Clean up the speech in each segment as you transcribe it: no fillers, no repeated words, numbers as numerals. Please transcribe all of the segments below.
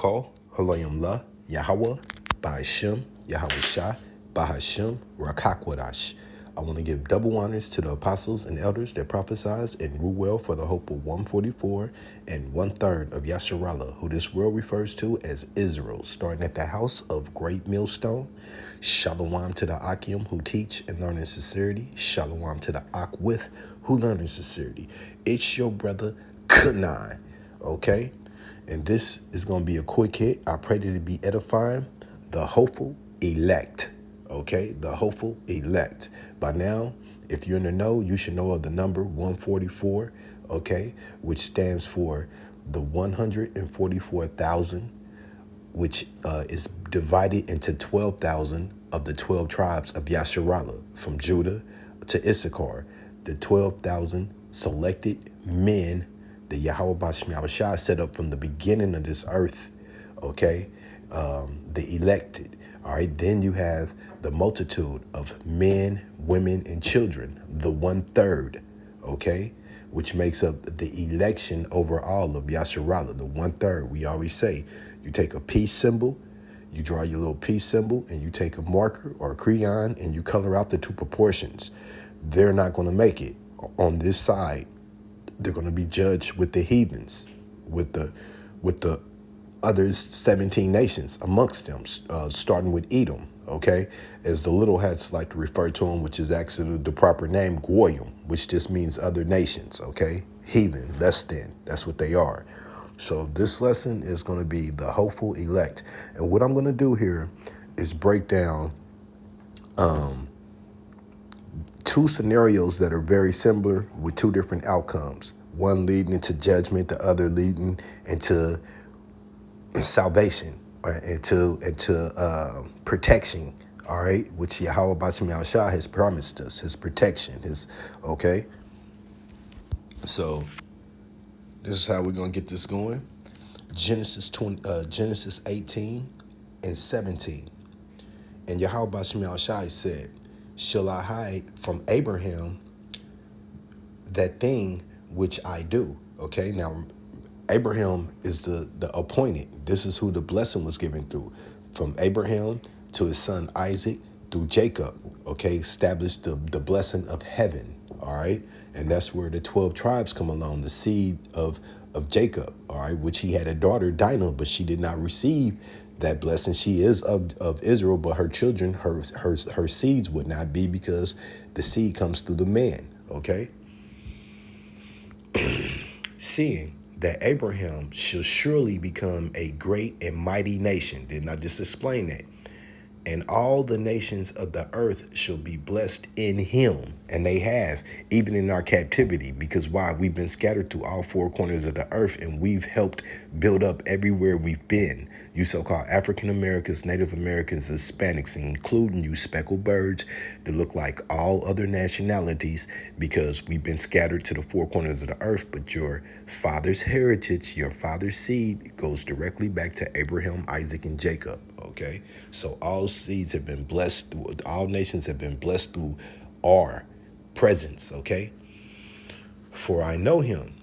Barakah, Halayim La, Yahweh, Ba'ashem, Yahweh Shah, Bahashem, Rakakwadash. I want to give double honors to the apostles and elders that prophesied and rule well for the hope of 144 and 1/3 of Yasharallah, who this world refers to as Israel, starting at the house of Great Millstone. Shalom to the Akim who teach and learn in sincerity. Shalom to the Akwith who learn in sincerity. It's your brother Kanai, okay? And this is going to be a quick hit. I pray that it be edifying. The hopeful elect. Okay, the hopeful elect. By now, if you're in the know, you should know of the number 144, okay, which stands for the 144,000, which is divided into 12,000 of the 12 tribes of Yasharallah, from Judah to Issachar, the 12,000 selected men that Yahweh Bashmi Shai set up from the beginning of this earth, okay, the elected. All right, then you have the multitude of men, women, and children, the 1/3, okay, which makes up the election overall of Yasharallah, the 1/3. We always say you take a peace symbol, you draw your little peace symbol, and you take a marker or a crayon and you color out the two proportions. They're not going to make it on this side. They're going to be judged with the heathens, with the other 17 nations amongst them, starting with Edom, okay? As the little hats like to refer to them, which is actually the proper name, Goyim, which just means other nations, okay? Heathen, less than, that's what they are. So this lesson is going to be the hopeful elect. And what I'm going to do here is break down two scenarios that are very similar with two different outcomes. One leading into judgment, the other leading into salvation, and to protection, all right, which Yahweh Bashim Shah has promised us, his protection, his, okay. So this is how we're gonna get this going. Genesis 18 and 17, and Yahweh Bashim Shah said, "Shall I hide from Abraham that thing which I do?" Okay, now Abraham is the appointed. This is who the blessing was given through. From Abraham to his son Isaac through Jacob, okay, established the blessing of heaven, all right? And that's where the 12 tribes come along, the seed of Jacob, all right, which he had a daughter, Dinah, but she did not receive that blessing. She is of Israel, but her children, her seeds would not be, because the seed comes through the man, okay? Seeing that Abraham shall surely become a great and mighty nation. Didn't I just explain that? And all the nations of the earth shall be blessed in him. And they have, even in our captivity. Because why? We've been scattered to all four corners of the earth, and we've helped build up everywhere we've been. You so-called African Americans, Native Americans, Hispanics, including you speckled birds that look like all other nationalities, because we've been scattered to the four corners of the earth. But your father's heritage, your father's seed, goes directly back to Abraham, Isaac, and Jacob. Okay, so all seeds have been blessed through, all nations have been blessed through our presence. Okay, for I know him,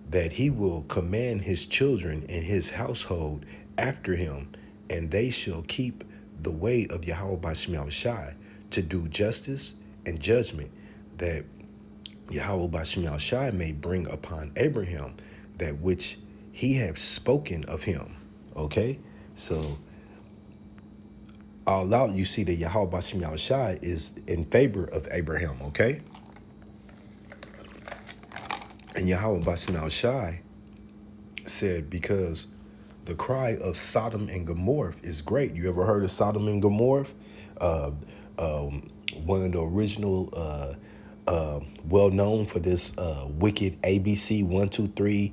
that he will command his children and his household after him, and they shall keep the way of Yahweh Bashmi Shai, to do justice and judgment, that Yahweh Bashmi Shai may bring upon Abraham that which he have spoken of him. Okay, so all out, you see that Yahweh Bashim Shai is in favor of Abraham, okay? And Yahweh Bashim Shai said, because the cry of Sodom and Gomorrah is great. You ever heard of Sodom and Gomorrah? One of the original, well known for this wicked ABC 1, 2, 3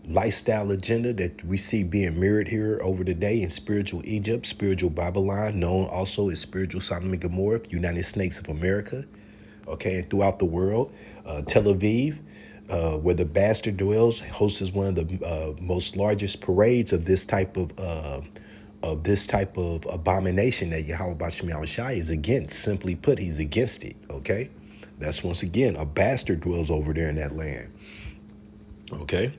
lifestyle agenda that we see being mirrored here over the day in spiritual Egypt, spiritual Babylon, known also as spiritual Sodom and Gomorrah, United Snakes of America, okay, and throughout the world. Tel Aviv, where the bastard dwells, hosts one of the most largest parades of this type of abomination that Yahweh Bashmi Shai is against. Simply put, he's against it, okay? That's, once again, a bastard dwells over there in that land, okay?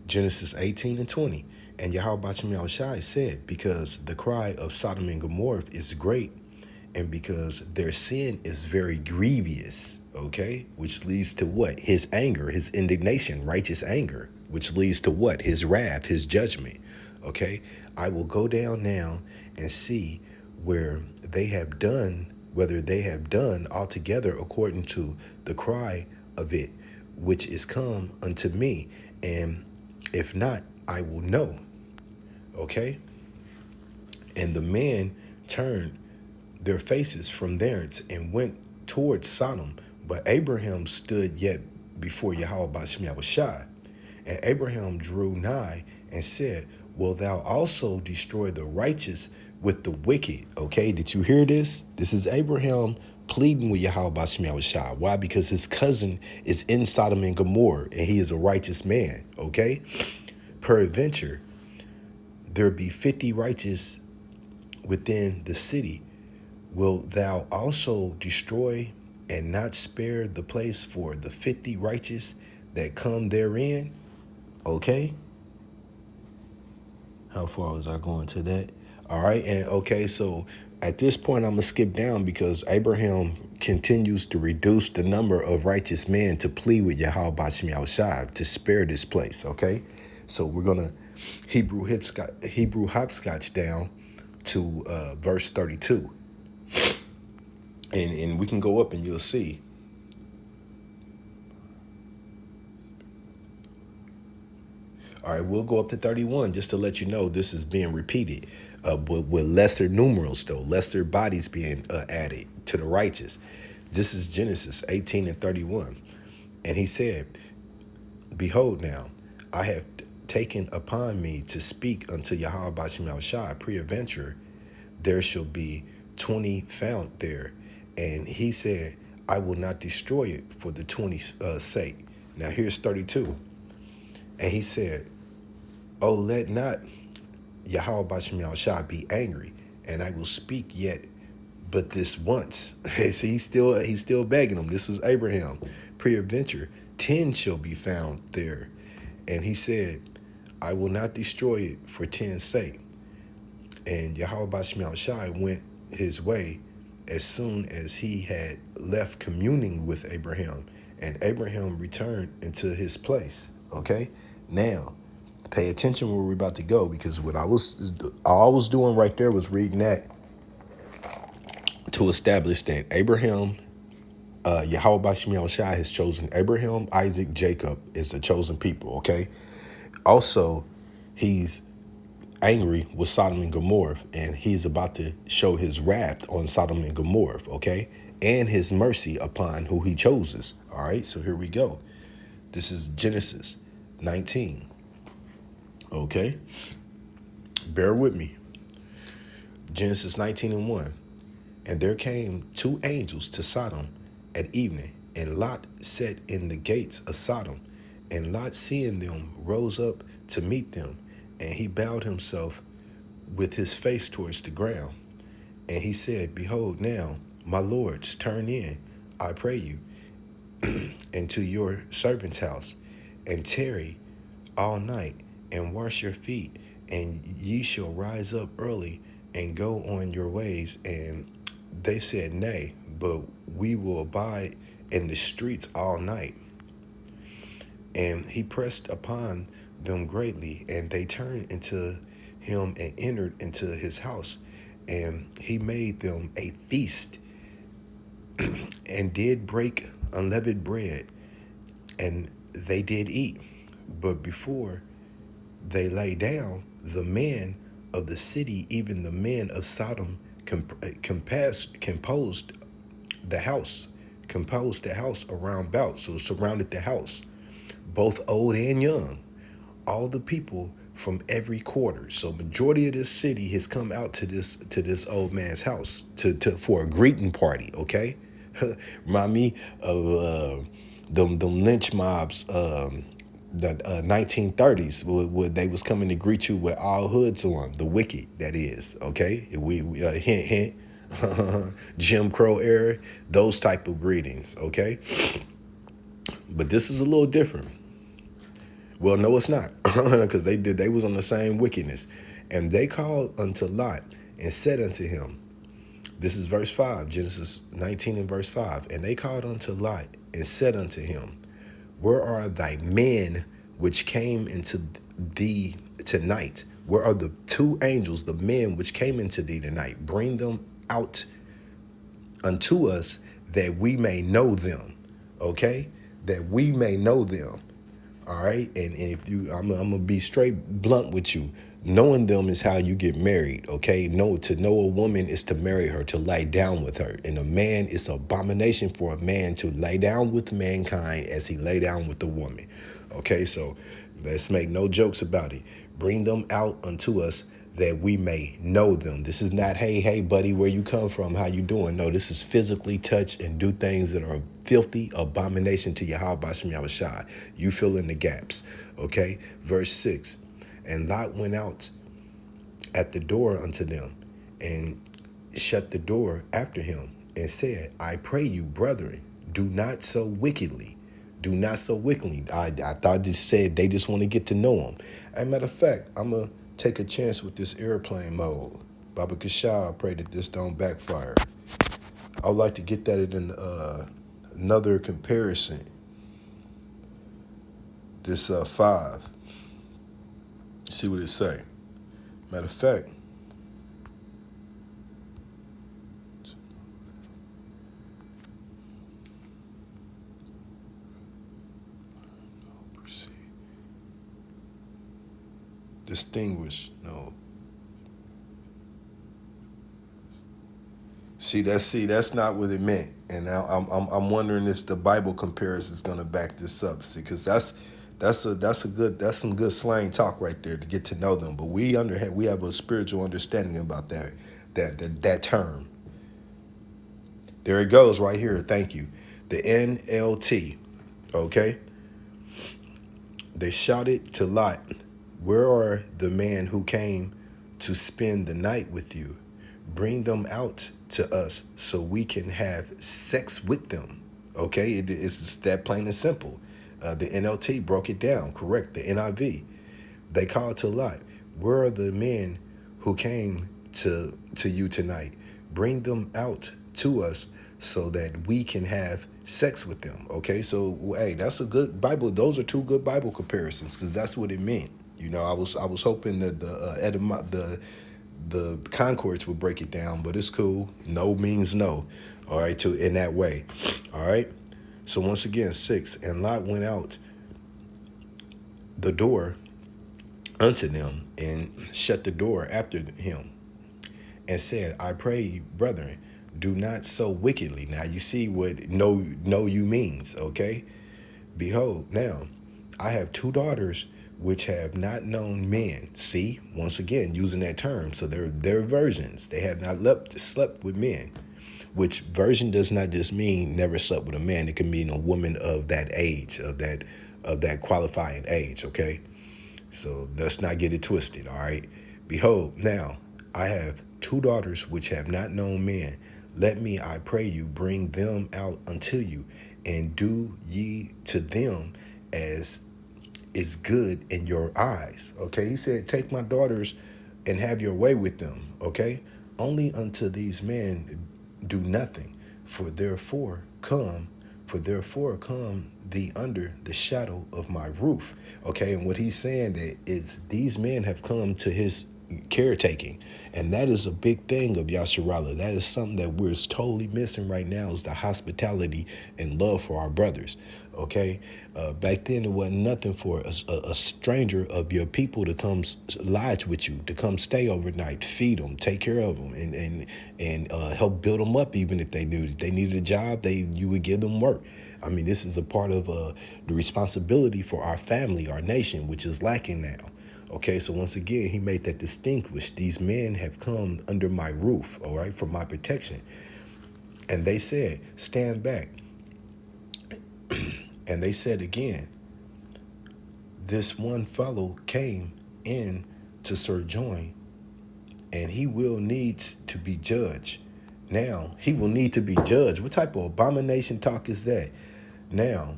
Genesis 18 and 20. And Yahweh Shem Shai said, because the cry of Sodom and Gomorrah is great, and because their sin is very grievous, okay? Which leads to what? His anger, his indignation, righteous anger, which leads to what? His wrath, his judgment, okay? I will go down now and see where they have done, whether they have done altogether according to the cry of it, which is come unto me. And if not, I will know, okay? And the men turned their faces from thence and went towards Sodom. But Abraham stood yet before Yahweh Bashem Yahushai. And Abraham drew nigh and said, will thou also destroy the righteous with the wicked? Okay, did you hear this? This is Abraham pleading with Yahweh Bashem Yahushai. Why? Because his cousin is in Sodom and Gomorrah, and he is a righteous man, okay? Peradventure, there be 50 righteous within the city. Wilt thou also destroy and not spare the place for the 50 righteous that come therein? Okay. How far was I going to that? All right. And okay, so at this point, I'm going to skip down because Abraham continues to reduce the number of righteous men to plead with Yahweh Bashem Yahushai to spare this place. Okay. So we're going to Hebrew hopscotch down to verse 32. And we can go up and you'll see. All right, we'll go up to 31 just to let you know this is being repeated, but with lesser numerals, though, lesser bodies being added to the righteous. This is Genesis 18 and 31. And he said, behold now, I have taken upon me to speak unto Yahweh Bashem Yahushai, peradventure there shall be 20 found there. And he said, I will not destroy it for the 20's sake. Now here's 32. And he said, oh, let not Yahweh Bashem Yahushai be angry, and I will speak yet but this once. See, he's still begging him. This is Abraham. Peradventure 10 shall be found there. And he said, I will not destroy it for 10's sake. And Yahweh Bashem Yahushai went his way as soon as he had left communing with Abraham, and Abraham returned into his place. Okay, now pay attention where we're about to go, because what all I was doing right there was reading that to establish that Abraham, Yahweh Bashem Yahushai has chosen Abraham, Isaac, Jacob is the chosen people. Okay, also he's angry with Sodom and Gomorrah, and he's about to show his wrath on Sodom and Gomorrah, okay? And his mercy upon who he chooses. All right, so here we go. This is Genesis 19. Okay? Bear with me. Genesis 19 and 1. And there came 2 angels to Sodom at evening, and Lot sat in the gates of Sodom. And Lot, seeing them, rose up to meet them. And he bowed himself with his face towards the ground. And he said, behold, now, my lords, turn in, I pray you, into your servant's house, and tarry all night, and wash your feet, and ye shall rise up early, and go on your ways. And they said, nay, but we will abide in the streets all night. And he pressed upon them greatly, and they turned into him and entered into his house, and he made them a feast and did break unleavened bread, and they did eat. But before they lay down, the men of the city, even the men of Sodom, composed the house around about, so surrounded the house, both old and young, all the people from every quarter. So majority of this city has come out to this old man's house for a greeting party. Okay, remind me of them lynch mobs, the 1930s, where they was coming to greet you with all hoods on, the wicked, that is. Okay, we hint hint, Jim Crow era, those type of greetings. Okay, but this is a little different. Well, no, it's not, because they was on the same wickedness, and they called unto Lot and said unto him, this is verse 5, Genesis 19 and verse 5. And they called unto Lot and said unto him, where are thy men which came into thee tonight? Where are the two angels, the men which came into thee tonight? Bring them out unto us that we may know them. Okay? That we may know them. All right. And if you, I'm gonna be straight blunt with you. Knowing them is how you get married. Okay. To know a woman is to marry her, to lie down with her. And a man, it's an abomination for a man to lay down with mankind as he lay down with the woman. Okay. So let's make no jokes about it. Bring them out unto us that we may know them. This is not, hey, buddy, where you come from? How you doing? No, this is physically touch and do things that are filthy abomination to Yahweh Shem Yahushua. You fill in the gaps. Okay. Verse 6. And Lot went out at the door unto them and shut the door after him and said, I pray you, brethren, do not so wickedly. Do not so wickedly. I thought it said they just want to get to know him. As a matter of fact, I'm going to take a chance with this airplane mode. Baba Kashah, I pray that this don't backfire. I would like to get that in another comparison. This 5. See what it say. Matter of fact, distinguish. No. See, that's not what it meant. And now I'm wondering if the Bible comparison is gonna back this up. See, because that's some good slang talk right there to get to know them. But we have a spiritual understanding about that term. There it goes right here. Thank you. The NLT. Okay. They shouted to Lot, where are the men who came to spend the night with you? Bring them out to us so we can have sex with them. Okay, it's that plain and simple. The NLT broke it down, correct. The NIV. They called to Lot, where are the men who came to you tonight? Bring them out to us so that we can have sex with them. Okay, so hey, that's a good Bible. Those are two good Bible comparisons because that's what it meant. You know, I was hoping that the Concords would break it down, but it's cool. No means no. All right, to in that way. All right. So once again, 6, and Lot went out the door unto them and shut the door after him and said, I pray you, brethren, do not so wickedly. Now you see what know you means, okay? Behold, now I have 2 daughters which have not known men. See, once again, using that term. So they're virgins. They have not slept with men, which virgin does not just mean never slept with a man. It can mean a woman of that age, of that qualifying age, okay? So let's not get it twisted, all right? Behold, now I have 2 daughters which have not known men. Let me, I pray you, bring them out unto you, and do ye to them as is good in your eyes. Okay, he said, take my daughters and have your way with them. Okay, only unto these men do nothing, for therefore come thee under the shadow of my roof. Okay, and what he's saying that is these men have come to his caretaking, and that is a big thing of Yasharallah. That is something that we're totally missing right now, is the hospitality and love for our brothers. Okay, back then it wasn't nothing for a stranger of your people to come lodge with you, to come stay overnight, feed them, take care of them, and help build them up. Even if they needed a job, you would give them work. I mean, this is a part of the responsibility for our family, our nation, which is lacking now. Okay, so once again, he made that distinguish. These men have come under my roof, all right, for my protection. And they said, stand back. And they said again, this one fellow came in to sojourn, and he will need to be judged. Now, he will need to be judged. What type of abomination talk is that? Now,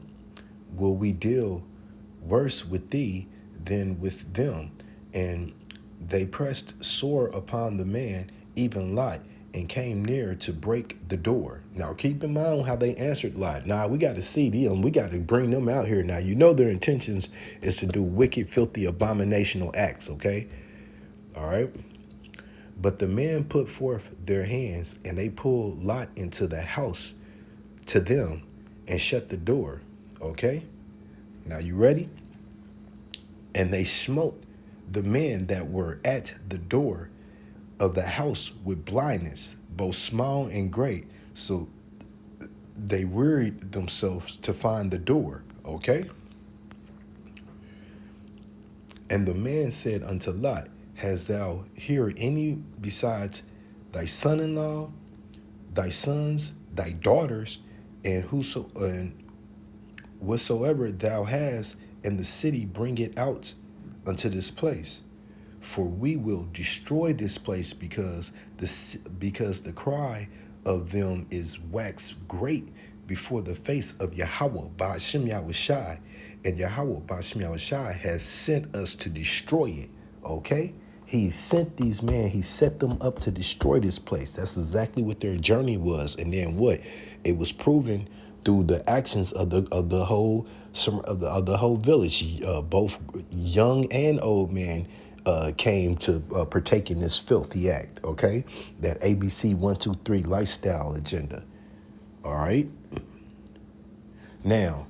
will we deal worse with thee than with them. And they pressed sore upon the man, even Lot, and came near to break the door. Now, keep in mind how they answered Lot. Now, we got to see them. We got to bring them out here. Now, you know their intentions is to do wicked, filthy, abominational acts, okay? All right? But the men put forth their hands, and they pulled Lot into the house to them and shut the door, okay? Now, you ready? And they smote the men that were at the door of the house with blindness, both small and great. So they wearied themselves to find the door. Okay? And the man said unto Lot, Hast thou here any besides thy son-in-law, thy sons, thy daughters, and whatsoever thou hast in the city, bring it out unto this place? For we will destroy this place, because the cry of them is waxed great before the face of Yahweh Ba'ashem Yahushai, and Yahweh Ba'ashem Yahushai has sent us to destroy it. Okay? He sent these men, he set them up to destroy this place. That's exactly what their journey was. And then what? It was proven through the actions of the whole village. Both young and old men came to partake in this filthy act, okay? That ABC 123 lifestyle agenda. All right? Now,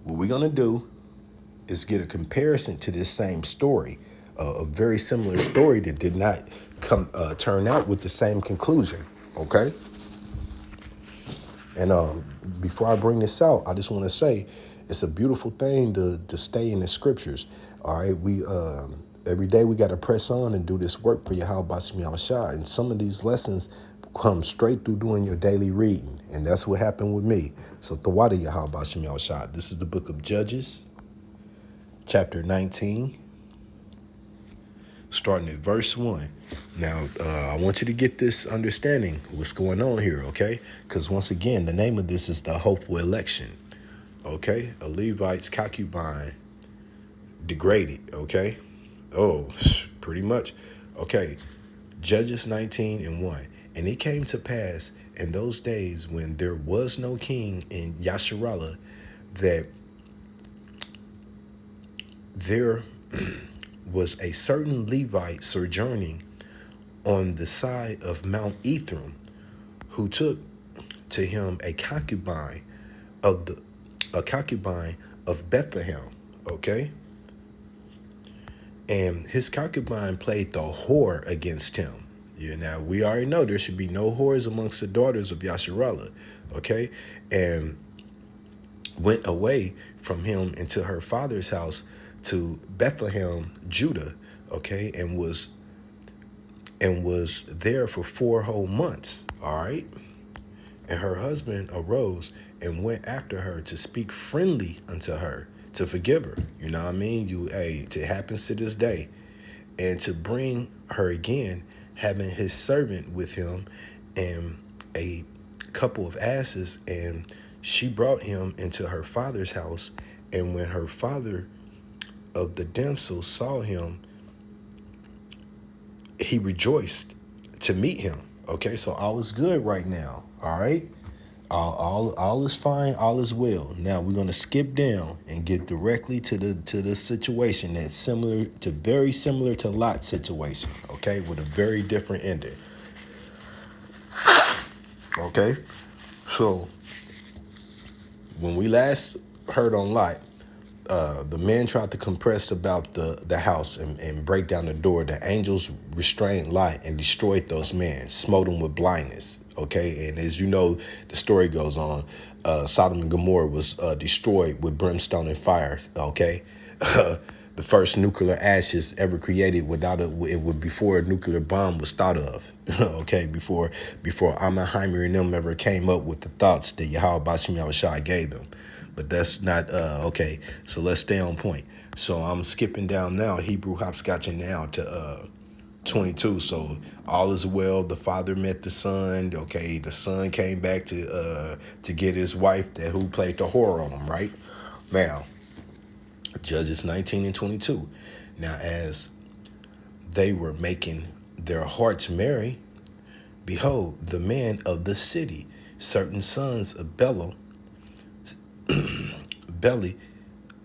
what we're going to do is get a comparison to this same story, a very similar story that did not turn out with the same conclusion, okay? And before I bring this out, I just want to say it's a beautiful thing to stay in the scriptures. All right, we every day we got to press on and do this work for Yahweh Ba'ashem Yahushua. And some of these lessons come straight through doing your daily reading, and that's what happened with me. So Tawada Yahweh Ba'ashem Yahushua. This is the book of Judges, chapter 19, starting at verse 1. Now, I want you to get this understanding of what's going on here, okay? Because once again, the name of this is the hopeful election, okay? A Levite's concubine degraded, okay? Oh, pretty much. Okay, Judges 19 and 1. And it came to pass in those days when there was no king in Yasharallah, that there was a certain Levite sojourning on the side of Mount Ephraim, who took to him a concubine of Bethlehem. Okay. And his concubine played the whore against him. Yeah, now we already know there should be no whores amongst the daughters of Yasharallah. Okay. And went away from him into her father's house to Bethlehem, Judah. Okay. And was there for 4 whole months. All right. And her husband arose and went after her to speak friendly unto her, to forgive her. You know what I mean? It happens to this day. And to bring her again, having his servant with him and a couple of asses. And she brought him into her father's house. And when her father of the damsel saw him, he rejoiced to meet him. Okay, so all is good right now. All right, all is fine, all is well. Now we're gonna skip down and get directly to the situation that's very similar to Lot's situation. Okay, with a very different ending. Okay, so when we last heard on Lot, the men tried to compress about the house and break down the door. The angels restrained Lot and destroyed those men, smote them with blindness. Okay, and as you know, the story goes on. Sodom and Gomorrah was destroyed with brimstone and fire. Okay, the first nuclear ashes ever created before a nuclear bomb was thought of. Okay, before Oppenheimer and them ever came up with the thoughts that Yahweh Ba'ashem Yahushua gave them. But that's not, okay, so let's stay on point. So I'm skipping down now, Hebrew hopscotching now to 22. So all is well, the father met the son, okay, the son came back to get his wife who played the whore on him, right? Now, Judges 19 and 22. Now, as they were making their hearts merry, behold, the men of the city, certain sons of Beli,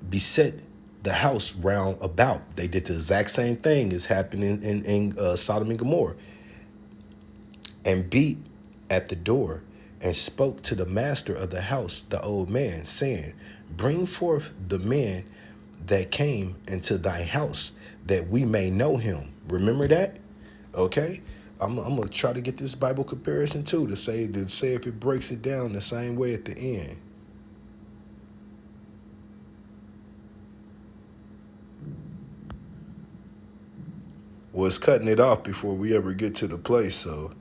beset the house round about. They did the exact same thing as happened in Sodom and Gomorrah, and beat at the door, and spoke to the master of the house, the old man, saying, bring forth the man that came into thy house, that we may know him. Remember that? Okay. I'm gonna try to get this Bible comparison too, to say if it breaks it down the same way at the end. Well, it's cutting it off before we ever get to the place. So,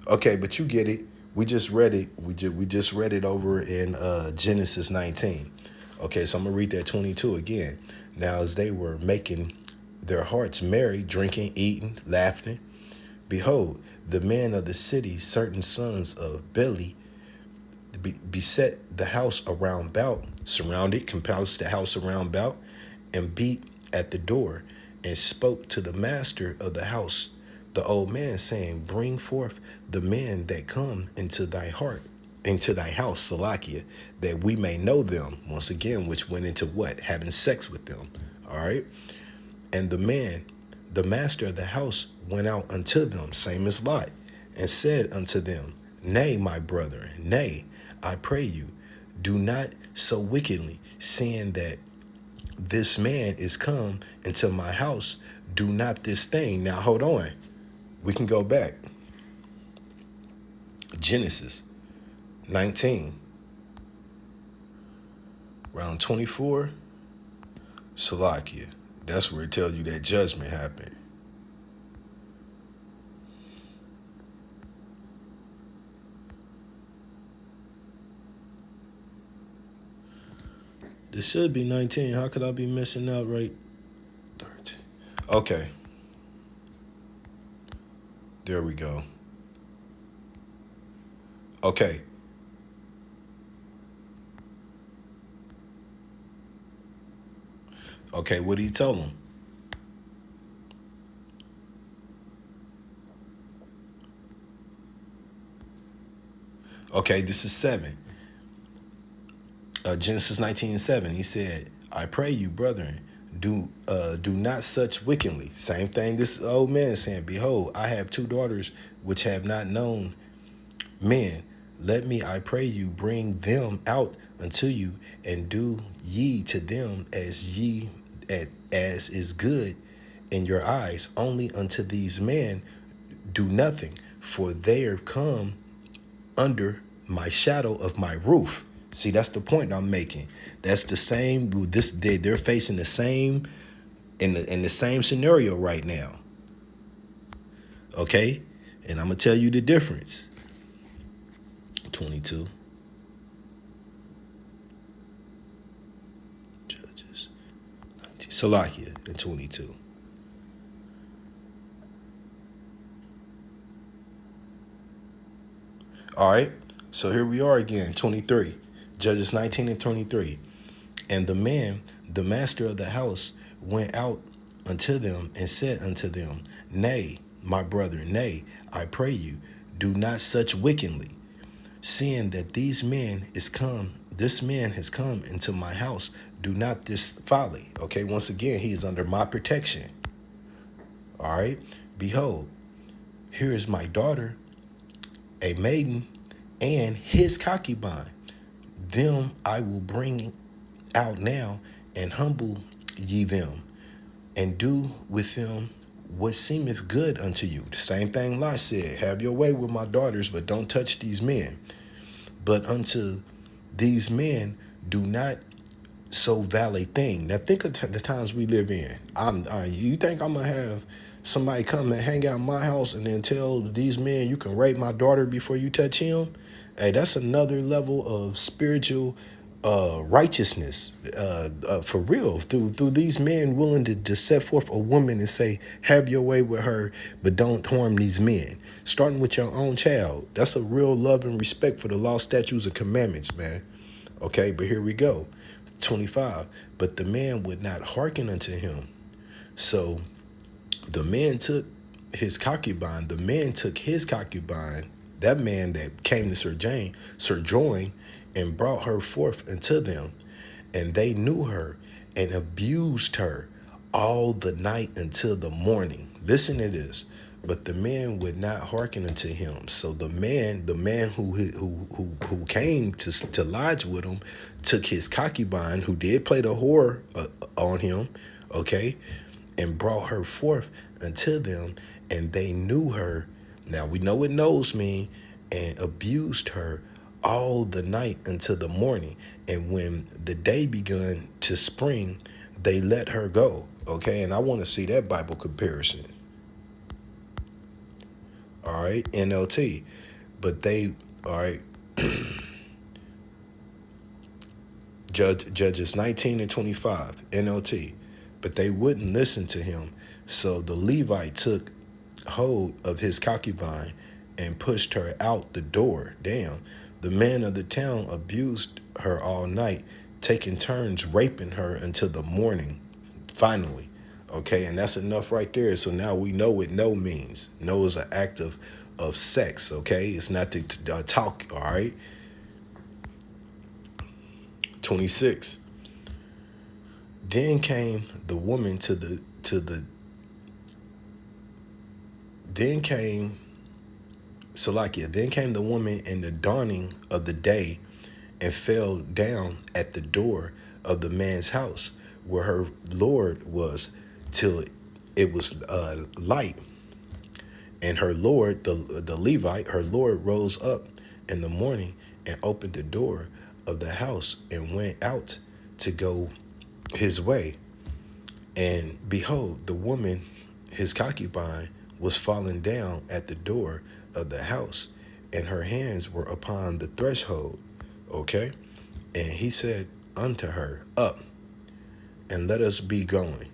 okay, but you get it. We just read it. We just read it over in Genesis 19. Okay, so I'm gonna read that 22 again. Now, as they were making their hearts merry, drinking, eating, laughing, behold, the men of the city, certain sons of Beli, beset the house around about, surrounded, compassed the house around about, and beat at the door, and spoke to the master of the house, the old man, saying, bring forth the men that come into thy house, Salakia, that we may know them. Once again, which went into what? Having sex with them. All right. And the master of the house, went out unto them, same as Lot, and said unto them, nay, my brother, nay, I pray you, do not so wickedly, seeing that this man is come into my house, do not this thing. Now hold on. We can go back. Genesis 19, round 24, Salakia. That's where it tells you that judgment happened. This should be 19. How could I be missing out right? 13. Okay. There we go. Okay. Okay, what did he tell them? Okay, this is 7. Genesis 19:7. He said, I pray you, brethren, do not such wickedly. Same thing this old man is saying, behold, I have 2 daughters which have not known men. Let me, I pray you, bring them out unto you, and do ye to them as is good in your eyes. Only unto these men do nothing, for they are come under my shadow of my roof. See, that's the point I'm making. That's the same. They're facing the same in the same scenario right now. Okay, and I'm gonna tell you the difference. 22. Judges 19. Salakia in 22. All right. So here we are again, 23. Judges 19 and 23. And the master of the house, went out unto them and said unto them, nay, my brother, nay, I pray you, do not such wickedly, seeing that this man has come into my house, do not this folly. Okay, once again, he is under my protection. All right. Behold, here is my daughter, a maiden, and his concubine. Them I will bring out now, and humble ye them, and do with them what seemeth good unto you. The same thing Lot said, have your way with my daughters, but don't touch these men. But unto these men do not so valley thing. Now think of the times we live in. You think I'm gonna have somebody come and hang out in my house and then tell these men you can rape my daughter before you touch him? Hey, that's another level of spiritual righteousness for real. Through these men willing to set forth a woman and say, have your way with her, but don't harm these men. Starting with your own child. That's a real love and respect for the law, statutes, and commandments, man. Okay, but here we go. 25. But the man would not hearken unto him. So the man took his concubine. The man took his concubine, that man that came to sojourn, and brought her forth unto them. And they knew her and abused her all the night until the morning. Listen to this. But the man would not hearken unto him. So the man who came to lodge with him, took his concubine, who did play the whore on him, okay, and brought her forth unto them, and they knew her. Now we know what knows mean, and abused her all the night until the morning. And when the day begun to spring, they let her go. Okay, and I want to see that Bible comparison. All right, NLT. But they, all right, Judges 19 and 25, NLT. But they wouldn't listen to him. So the Levite took hold of his concubine and pushed her out the door. Damn. The man of the town abused her all night, taking turns raping her until the morning, finally. Okay, and that's enough right there. So now we know what no means. No is an act of sex, okay? It's not to talk, all right? 26. Then came the woman then came Salakia. Then came the woman in the dawning of the day, and fell down at the door of the man's house where her Lord was, till it was light. And her Lord, the Levite, her Lord rose up in the morning and opened the door of the house and went out to go his way. And behold, the woman, his concubine, was fallen down at the door of the house, and her hands were upon the threshold. Okay? And he said unto her, Up, and let us be going.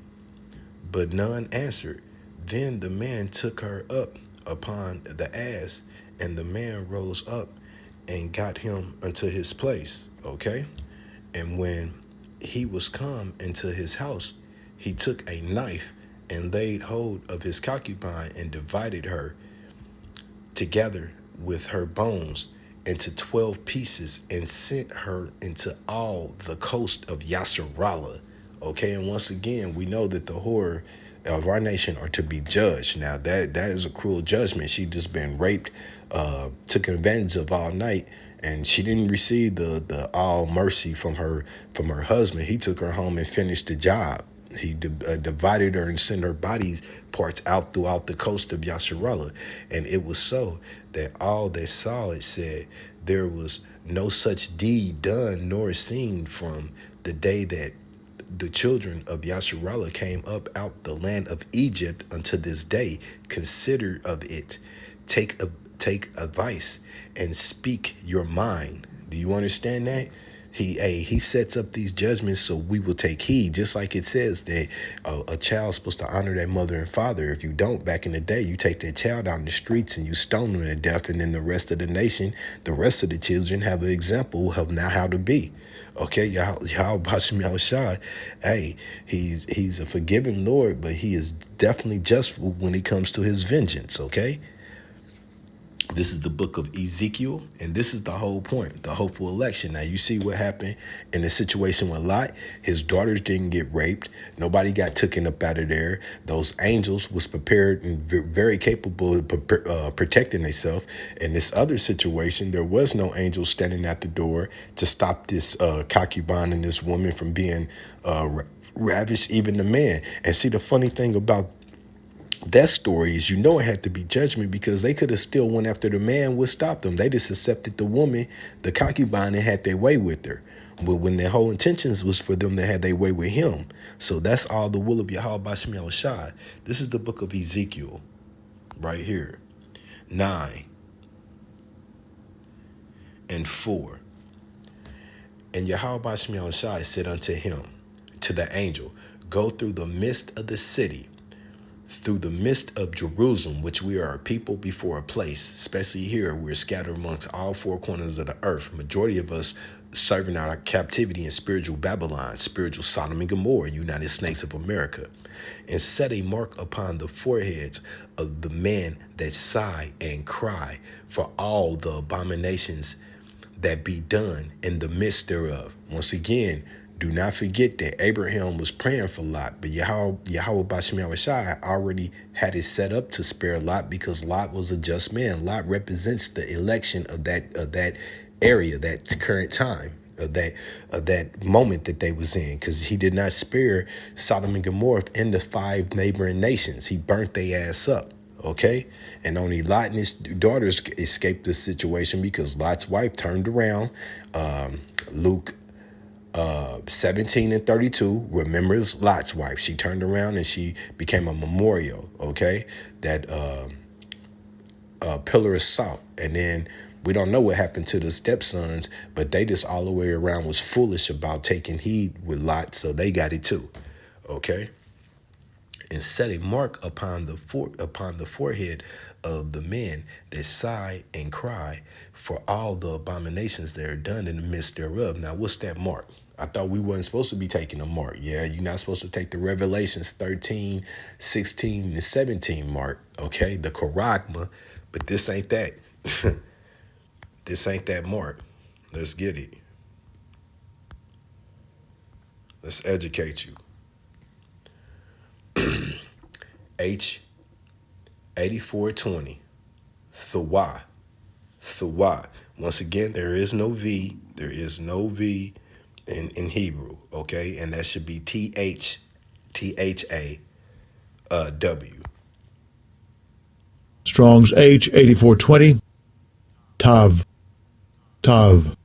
But none answered. Then the man took her up upon the ass, and the man rose up and got him unto his place. Okay? And when he was come into his house, he took a knife and laid hold of his concubine and divided her together with her bones into 12 pieces and sent her into all the coast of Yasharallah. Okay, and once again, we know that the whore of our nation are to be judged. Now that is a cruel judgment. She just been raped, took advantage of all night, and she didn't receive the all mercy from her husband. He took her home and finished the job. He divided her and sent her bodies parts out throughout the coast of Yasharallah. And it was so that all that saw it said there was no such deed done nor seen from the day that the children of Yasharallah came up out the land of Egypt unto this day. Consider of it, take advice and speak your mind. Do you understand that? He sets up these judgments so we will take heed, just like it says that a child's supposed to honor their mother and father. If you don't, back in the day, you take that child out in the streets and you stone them to death, and then the rest of the nation, the rest of the children have an example of now how to be. Okay, y'all Bashim Yahushua, hey, he's a forgiving Lord, but he is definitely just when it comes to his vengeance, okay? This is the book of Ezekiel, and this is the whole point, the hopeful election. Now, you see what happened in the situation with Lot. His daughters didn't get raped. Nobody got taken up out of there. Those angels was prepared and very capable of protecting themselves. In this other situation, there was no angel standing at the door to stop this concubine and this woman from being ravished, even the man. And see, the funny thing about that story is, it had to be judgment, because they could have still went after the man, would stop them. They just accepted the woman, the concubine, and had their way with her. But when their whole intentions was for them to have their way with him. So that's all the will of Yahweh Bashim Yahushua. This is the book of Ezekiel right here. 9 and 4. And Yahweh Bashim Yahushua said unto him, to the angel, go through the midst of the city, through the midst of Jerusalem, which we are a people before a place. Especially here, we're scattered amongst all four corners of the earth. Majority of us serving our captivity in spiritual Babylon, spiritual Sodom and Gomorrah, United States of America, and set a mark upon the foreheads of the men that sigh and cry for all the abominations that be done in the midst thereof. Once again, do not forget that Abraham was praying for Lot, but Yahweh Bashim Yahushai already had it set up to spare Lot because Lot was a just man. Lot represents the election of that area, that current time, of that moment that they was in, because he did not spare Sodom and Gomorrah and the 5 neighboring nations. He burnt their ass up. Okay, and only Lot and his daughters escaped this situation because Lot's wife turned around. Luke 17 and 32 remembers Lot's wife. She turned around and she became a memorial. Okay, that pillar of salt. And then we don't know what happened to the stepsons, but they just all the way around was foolish about taking heed with Lot, so they got it too. Okay, and set a mark upon the forehead of the men that sigh and cry for all the abominations that are done in the midst thereof. Now, what's that mark? I thought we wasn't supposed to be taking a mark. Yeah, you're not supposed to take the Revelations 13, 16, and 17 mark, okay? The Charagma, but this ain't that. This ain't that mark. Let's get it. Let's educate you. H 8420. Thawa. Thawa. Once again, there is no V. There is no V in Hebrew, okay? And that should be THA W. Strong's H8420. Tav. Tav.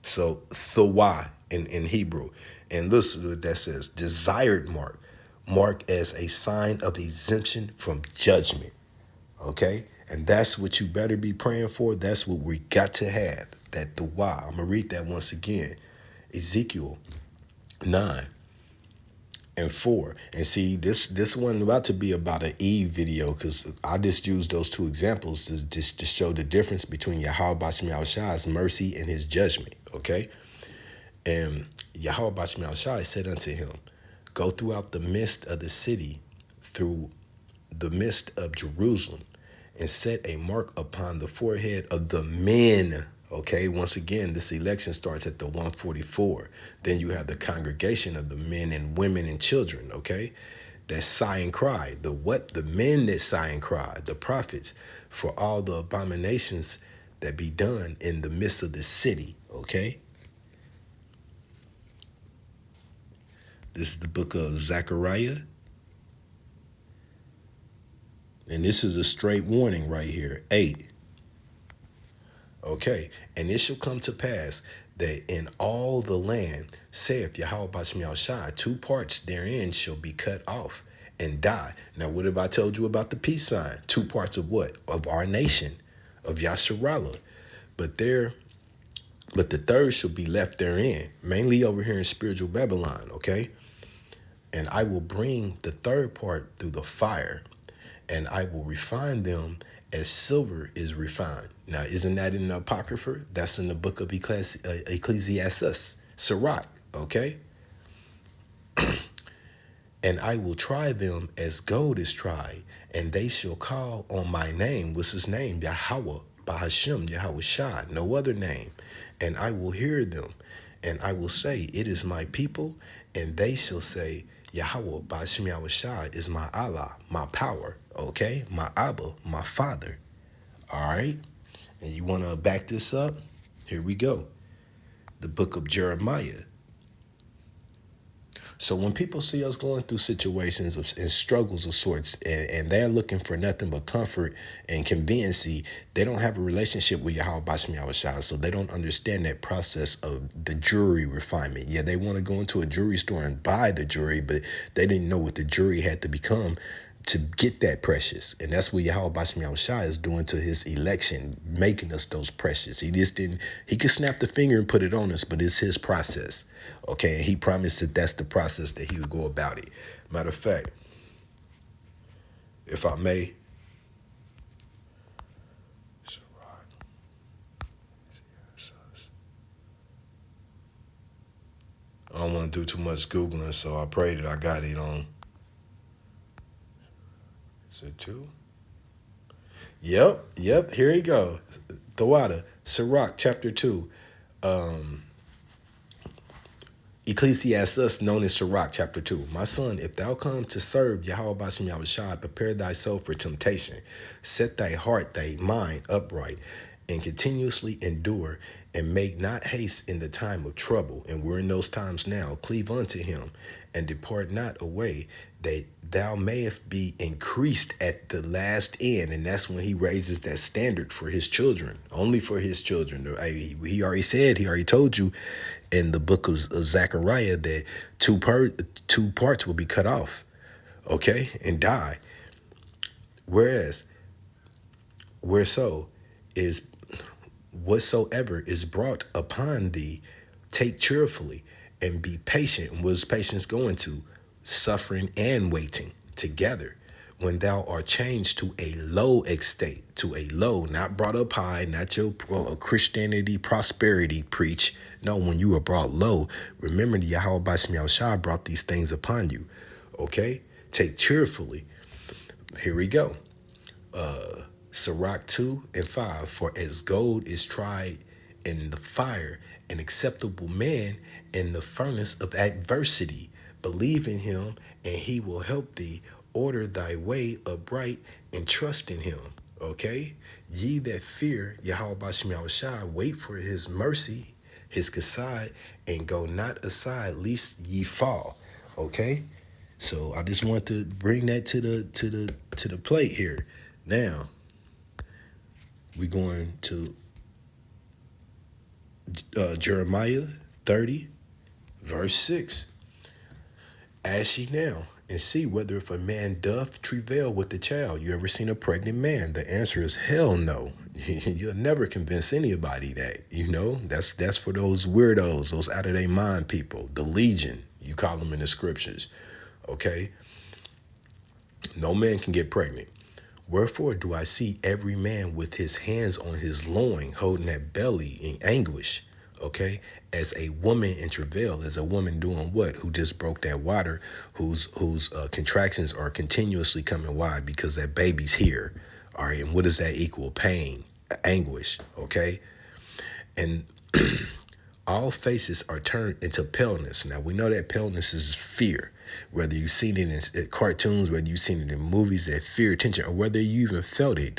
So Thawa in Hebrew. And listen to what that says. Desired mark. Mark as a sign of exemption from judgment. Okay? And that's what you better be praying for. That's what we got to have. That Thawa. I'm going to read that once again. Ezekiel 9 and 4. And see, this one about to be about an Eve video, because I just used those 2 examples to show the difference between Yahweh Bashim Yahushai's mercy and his judgment. Okay? And Yahweh Bashim Yahushai said unto him, go throughout the midst of the city, through the midst of Jerusalem, and set a mark upon the forehead of the men. Okay, once again, this election starts at the 144. Then you have the congregation of the men and women and children, okay, that sigh and cry. The what? The men that sigh and cry, the prophets, for all the abominations that be done in the midst of the city, okay? This is the book of Zechariah. And this is a straight warning right here. 8. Okay. And it shall come to pass that in all the land, saith Yahweh Bashim Yahushai, 2 parts therein shall be cut off and die. Now, what have I told you about the peace sign? 2 parts of what? Of our nation, of Yasharallah. But the third shall be left therein, mainly over here in spiritual Babylon, okay? And I will bring the third part through the fire, and I will refine them as silver is refined. Now, isn't that in the Apocrypha? That's in the book of Ecclesiastes, Sirach, okay? And I will try them as gold is tried, and they shall call on my name. What's his name? Yahweh, Bahashim, Yahweh Shai, no other name. And I will hear them, and I will say, it is my people, and they shall say, Yahweh, Bahashim Yahweh Shai is my Allah, my power, okay? My Abba, my Father, all right? And you want to back this up? Here we go. The book of Jeremiah. So when people see us going through situations and struggles of sorts, and they're looking for nothing but comfort and conveniency, they don't have a relationship with Yahweh Bashim Yahushua, so they don't understand that process of the jewelry refinement. Yeah, they want to go into a jewelry store and buy the jewelry, but they didn't know what the jewelry had to become to get that precious. And that's what Yahweh Bashim Yahushua is doing to his election, making us those precious. He could snap the finger and put it on us, but it's his process. Okay, and he promised that that's the process that he would go about it. Matter of fact, if I may, I don't want to do too much Googling, so I pray that I got it on. Is it 2? Yep, here you go. Thawada, Sirach, chapter 2. Um, Ecclesiastes, known as Sirach, chapter 2. My son, if thou come to serve Yahweh Bashem Yahushua, prepare thyself for temptation. Set thy heart, thy mind upright, and continuously endure, and make not haste in the time of trouble. And we're in those times now. Cleave unto him, and depart not away, that thou mayest be increased at the last end. And that's when he raises that standard for his children, only for his children. He already told you in the book of Zechariah that two parts will be cut off, okay, and die. Whereas, whereso is whatsoever is brought upon thee, take cheerfully and be patient. And what's patience going to? Suffering and waiting together. When thou art changed to a low estate, to a low, not brought up high, not your Christianity prosperity preach. No, when you are brought low, remember the Yahweh Bashem Yahushua brought these things upon you. Okay? Take cheerfully. Here we go. Sirach 2 and 5. For as gold is tried in the fire, an acceptable man in the furnace of adversity. Believe in him, and he will help thee. Order thy way upright and trust in him. Okay? Ye that fear Yahweh Bashem Yahushua, wait for his mercy, his kasai, and go not aside, lest ye fall. Okay? So I just want to bring that to the plate here. Now, we're going to Jeremiah 30, verse 6. Ask ye now, and see whether if a man doth travail with the child. You ever seen a pregnant man? The answer is hell no. You'll never convince anybody that. That's for those weirdos, those out of their mind people. The legion, you call them in the scriptures. Okay? No man can get pregnant. Wherefore do I see every man with his hands on his loin, holding that belly in anguish, okay? As a woman in travail, as a woman doing what? Who just broke that water, whose contractions are continuously coming wide because that baby's here, all right? And what does that equal? Pain, anguish, okay? And all faces are turned into paleness. Now, we know that paleness is fear. Whether you've seen it in cartoons, whether you've seen it in movies, that fear, tension, or whether you even felt it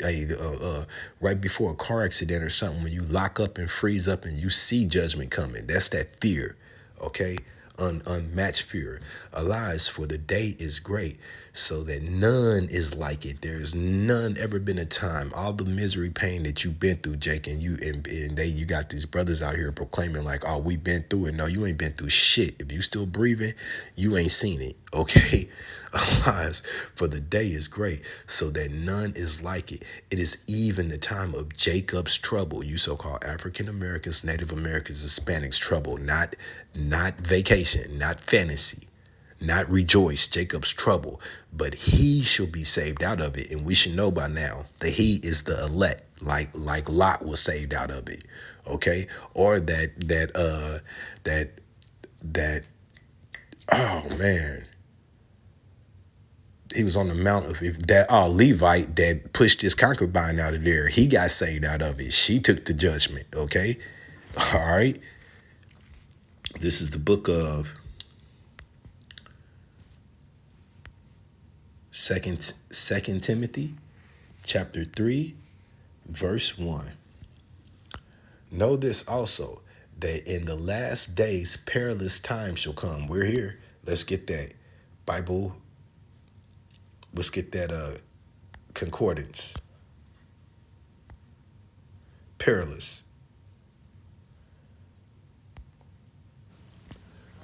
right before a car accident or something, when you lock up and freeze up and you see judgment coming. That's that fear, okay? Unmatched fear. Alas, for the day is great, so that none is like it. There's none ever been a time. All the misery, pain that you've been through, Jake, and you got these brothers out here proclaiming like, oh, we've been through it. No, you ain't been through shit. If you still breathing, you ain't seen it, okay? Alas, for the day is great, so that none is like it. It is even the time of Jacob's trouble. You so-called African Americans, Native Americans, Hispanics trouble, not vacation, not fantasy, not rejoice, Jacob's trouble, but he shall be saved out of it. And we should know by now that he is the elect, like Lot was saved out of it, okay? Or that oh man, he was on the mount of that Levite that pushed his concubine out of there. He got saved out of it. She took the judgment, okay? All right. This is the book of Second Timothy, chapter 3, verse 1. Know this also, that in the last days perilous times shall come. We're here. Let's get that Bible. Let's get that concordance. Perilous.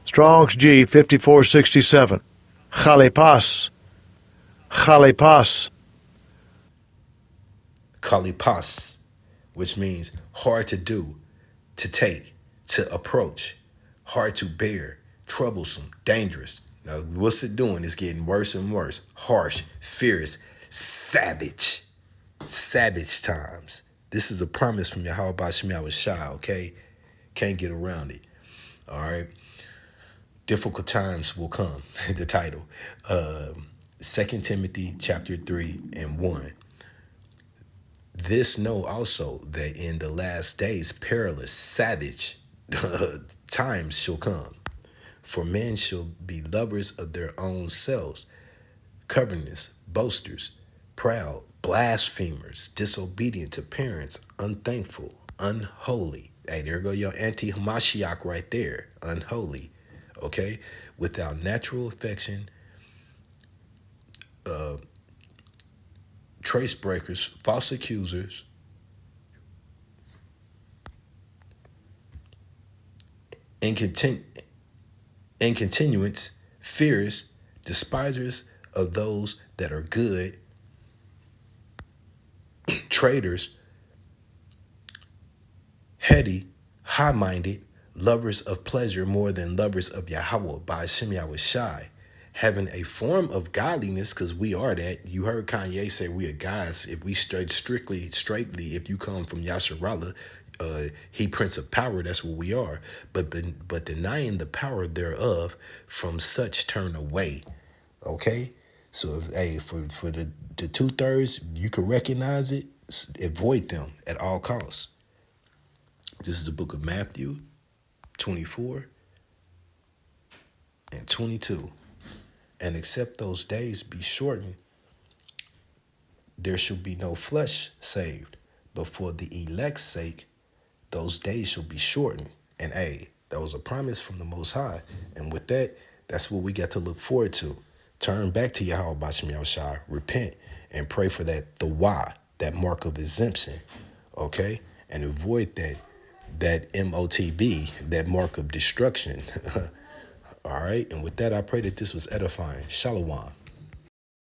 Strong's G 5467. Chalipas. Chalipas. Kalipas, which means hard to do, to take, to approach, hard to bear, troublesome, dangerous. Now, what's it doing? It's getting worse and worse. Harsh, fierce, savage. Savage times. This is a promise from Yahweh Bashem Yahushua, okay? Can't get around it. All right? difficult times will come. The title, 2 Timothy chapter 3 and 1. This know also that in the last days perilous, savage times shall come. For men shall be lovers of their own selves, covetous, boasters, proud, blasphemers, disobedient to parents, unthankful, unholy. Hey, there go your anti-Hamashiach right there. Unholy. Okay? Without natural affection, trace breakers, false accusers, incontinuance, fears, despisers of those that are good, traitors, heady, high-minded, lovers of pleasure more than lovers of Yahweh, by Hashem Yahweh Shai, having a form of godliness, because we are that. You heard Kanye say we are gods. If we straightly, if you come from Yasharallah, he Prince of Power, that's what we are. But denying the power thereof, from such turn away. Okay? So, if, hey, for the 2/3, you can recognize it, avoid them at all costs. This is the book of Matthew 24 and 22. And except those days be shortened, there shall be no flesh saved. But for the elect's sake, those days shall be shortened. And that was a promise from the Most High. And with that, that's what we got to look forward to. Turn back to Yahweh B'Shem Yahushua, repent, and pray for that that mark of exemption, okay? And avoid that MOTB, that mark of destruction. All right? And with that, I pray that this was edifying. Shalom.